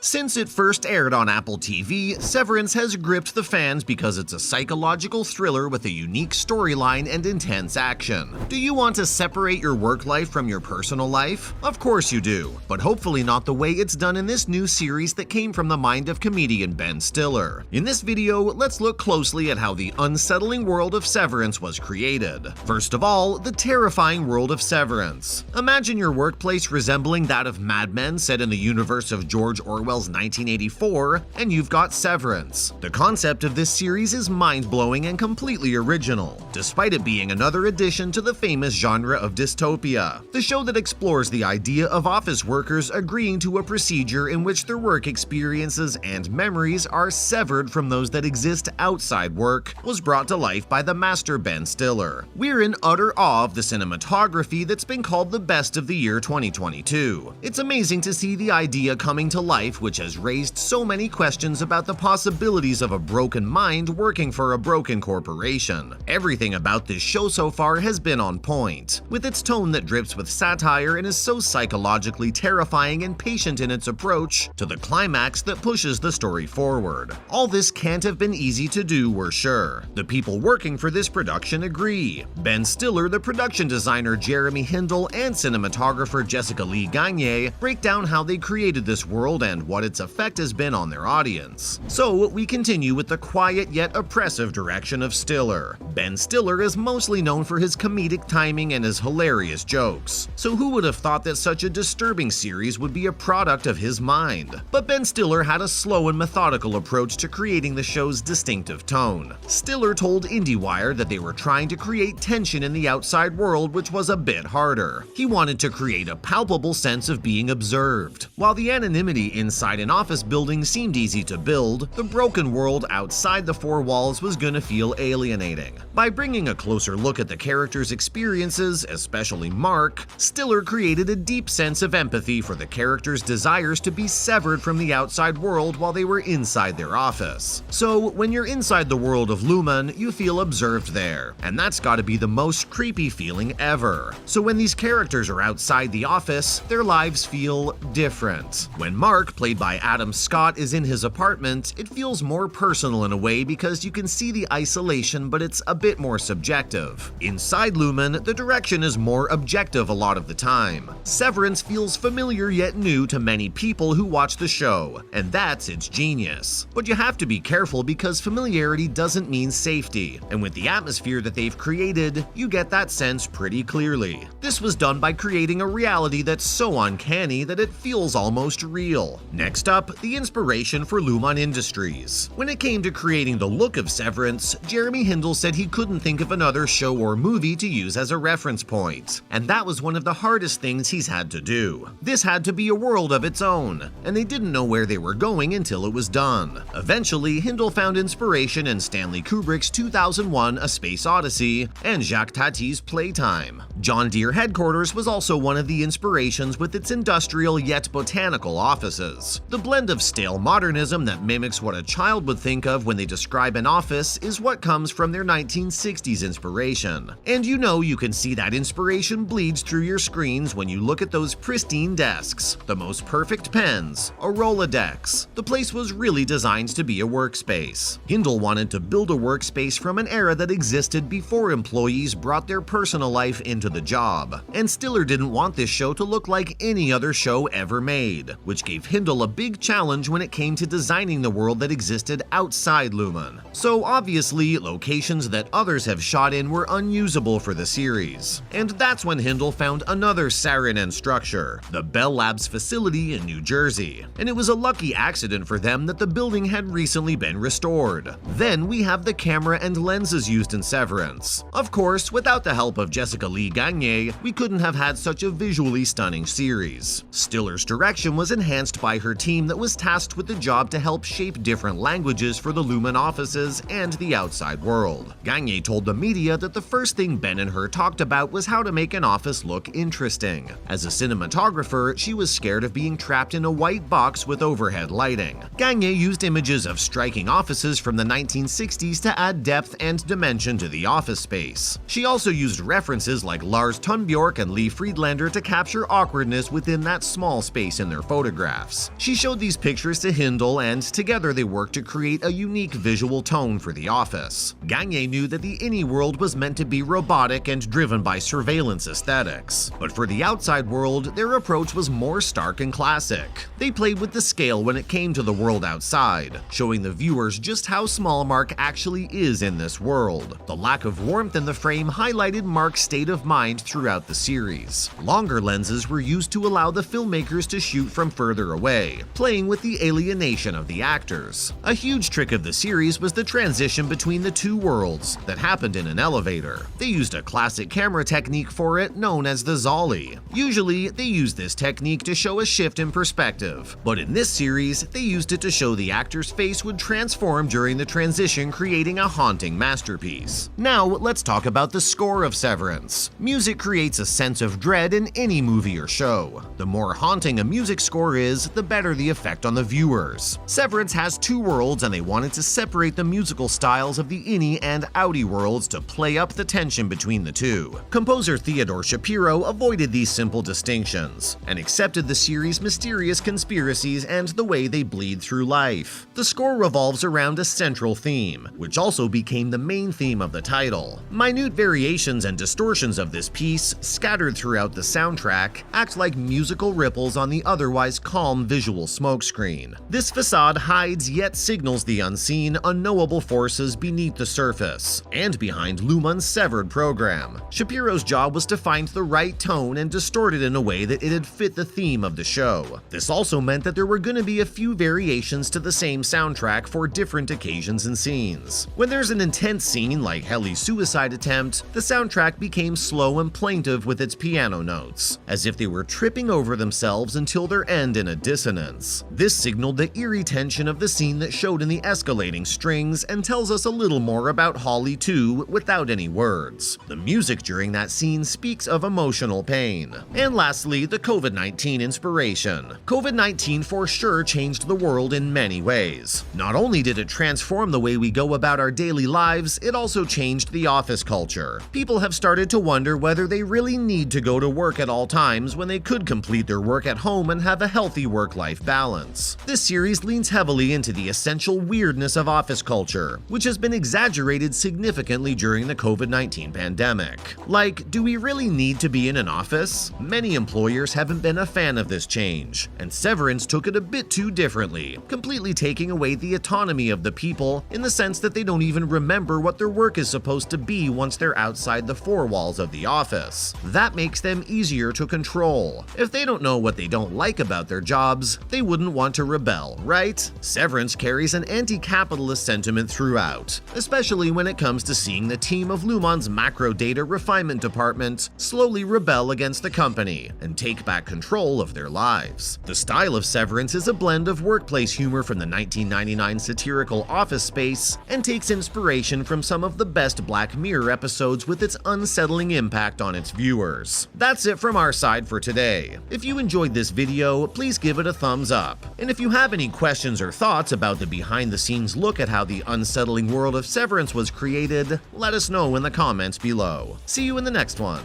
Since it first aired on Apple TV, Severance has gripped the fans because it's a psychological thriller with a unique storyline and intense action. Do you want to separate your work life from your personal life? Of course you do, but hopefully not the way it's done in this new series that came from the mind of comedian Ben Stiller. In this video, let's look closely at how the unsettling world of Severance was created. First of all, the terrifying world of Severance. Imagine your workplace resembling that of Mad Men set in the universe of George Orwell's 1984, and you've got Severance. The concept of this series is mind-blowing and completely original, despite it being another addition to the famous genre of dystopia. The show that explores the idea of office workers agreeing to a procedure in which their work experiences and memories are severed from those that exist outside work was brought to life by the master Ben Stiller. We're in utter awe of the cinematography that's been called the best of the year 2022. It's amazing to see the idea coming to life, which has raised so many questions about the possibilities of a broken mind working for a broken corporation. Everything about this show so far has been on point, with its tone that drips with satire and is so psychologically terrifying and patient in its approach to the climax that pushes the story forward. All this can't have been easy to do, we're sure. The people working for this production agree. Ben Stiller, the production designer Jeremy Hindle, and cinematographer Jessica Lee Gagne break down how they created this world and what its effect has been on their audience. So we continue with the quiet yet oppressive direction of Stiller. Ben Stiller is mostly known for his comedic timing and his hilarious jokes. So who would have thought that such a disturbing series would be a product of his mind? But Ben Stiller had a slow and methodical approach to creating the show's distinctive tone. Stiller told IndieWire that they were trying to create tension in the outside world, which was a bit harder. He wanted to create a palpable sense of being observed. While the anonymity inside an office building seemed easy to build, the broken world outside the four walls was gonna feel alienating. By bringing a closer look at the characters' experiences, especially Mark, Stiller created a deep sense of empathy for the characters' desires to be severed from the outside world while they were inside their office. So when you're inside the world of Lumen, you feel observed there, and that's gotta be the most creepy feeling ever. So when these characters are outside the office, their lives feel different. When Mark, played by Adam Scott, is in his apartment, it feels more personal in a way because you can see the isolation, but it's a bit more subjective. Inside Lumen, the direction is more objective a lot of the time. Severance feels familiar yet new to many people who watch the show, and that's its genius. But you have to be careful because familiarity doesn't mean safety, and with the atmosphere that they've created, you get that sense pretty clearly. This was done by creating a reality that's so uncanny that it feels almost real. Next up, the inspiration for Lumen Industries. When it came to creating the look of Severance, Jeremy Hindle said he couldn't think of another show or movie to use as a reference point, and that was one of the hardest things he's had to do. This had to be a world of its own, and they didn't know where they were going until it was done. Eventually, Hindle found inspiration in Stanley Kubrick's 2001: A Space Odyssey and Jacques Tati's Playtime. John Deere headquarters was also one of the inspirations with its industrial yet botanical offices. The blend of stale modernism that mimics what a child would think of when they describe an office is what comes from their 1960s inspiration. And you can see that inspiration bleeds through your screens when you look at those pristine desks, the most perfect pens, a Rolodex. The place was really designed to be a workspace. Hindle wanted to build a workspace from an era that existed before employees brought their personal life into the job. And Stiller didn't want this show to look like any other show ever made, which gave Hindle a big challenge when it came to designing the world that existed outside Lumen. So obviously, locations that others have shot in were unusable for the series. And that's when Hindle found another sarin and structure, the Bell Labs facility in New Jersey. And it was a lucky accident for them that the building had recently been restored. Then we have the camera and lenses used in Severance. Of course, without the help of Jessica Lee Gagne, we couldn't have had such a visually stunning series. Stiller's direction was enhanced by her team that was tasked with the job to help shape different languages for the Lumen offices and the outside world. Gagne told the media that the first thing Ben and her talked about was how to make an office look interesting. As a cinematographer, she was scared of being trapped in a white box with overhead lighting. Gagne used images of striking offices from the 1960s to add depth and dimension to the office space. She also used references like Lars Thunbjork and Lee Friedlander to capture awkwardness within that small space in their photographs. She showed these pictures to Hindle, and together they worked to create a unique visual tone for the office. Gagne knew that the innie world was meant to be robotic and driven by surveillance aesthetics, but for the outside world, their approach was more stark and classic. They played with the scale when it came to the world outside, showing the viewers just how small Mark actually is in this world. The lack of warmth in the frame highlighted Mark's state of mind throughout the series. Longer lenses were used to allow the filmmakers to shoot from further away, playing with the alienation of the actors. A huge trick of the series was the transition between the two worlds that happened in an elevator. They used a classic camera technique for it known as the Zolly. Usually, they use this technique to show a shift in perspective, but in this series, they used it to show the actor's face would transform during the transition, creating a haunting masterpiece. Now, let's talk about the score of Severance. Music creates a sense of dread in any movie or show. The more haunting a music score is, the better the effect on the viewers. Severance has two worlds, and they wanted to separate the musical styles of the innie and outie worlds to play up the tension between the two. Composer Theodore Shapiro avoided these simple distinctions and accepted the series' mysterious conspiracies and the way they bleed through life. The score revolves around a central theme, which also became the main theme of the title. Minute variations and distortions of this piece, scattered throughout the soundtrack, act like musical ripples on the otherwise calm visual smokescreen. This facade hides yet signals the unseen, unknowable forces beneath the surface and behind Luhmann's severed program. Shapiro's job was to find the right tone and distort it in a way that it'd fit the theme of the show. This also meant that there were going to be a few variations to the same soundtrack for different occasions and scenes. When there's an intense scene like Helly's suicide attempt, the soundtrack became slow and plaintive with its piano notes, as if they were tripping over themselves until their end in a dissonance. This signaled the eerie tension of the scene that showed in the escalating strings and tells us a little more about Holly 2 without any words. The music during that scene speaks of emotional pain. And lastly, the COVID-19 inspiration. COVID-19 for sure changed the world in many ways. Not only did it transform the way we go about our daily lives, it also changed the office culture. People have started to wonder whether they really need to go to work at all times when they could complete their work at home and have a healthy work-life balance. This series leans heavily into the essential weirdness of office culture, which has been exaggerated significantly during the COVID-19 pandemic. Like, do we really need to be in an office? Many employers haven't been a fan of this change, and Severance took it a bit too differently, completely taking away the autonomy of the people in the sense that they don't even remember what their work is supposed to be once they're outside the four walls of the office. That makes them easier to control. If they don't know what they don't like about their jobs, they wouldn't want to rebel, right? Severance carries an anti-capitalist sentiment throughout, especially when it comes to seeing the team of Luhmann's macro data refinement department slowly rebel against the company and take back control of their lives. The style of Severance is a blend of workplace humor from the 1999 satirical Office Space and takes inspiration from some of the best Black Mirror episodes with its unsettling impact on its viewers. That's it from our side for today. If you enjoyed this video, please give it a thumbs up. And if you have any questions or thoughts about the behind-the-scenes look at how the unsettling world of Severance was created, let us know in the comments below. See you in the next one.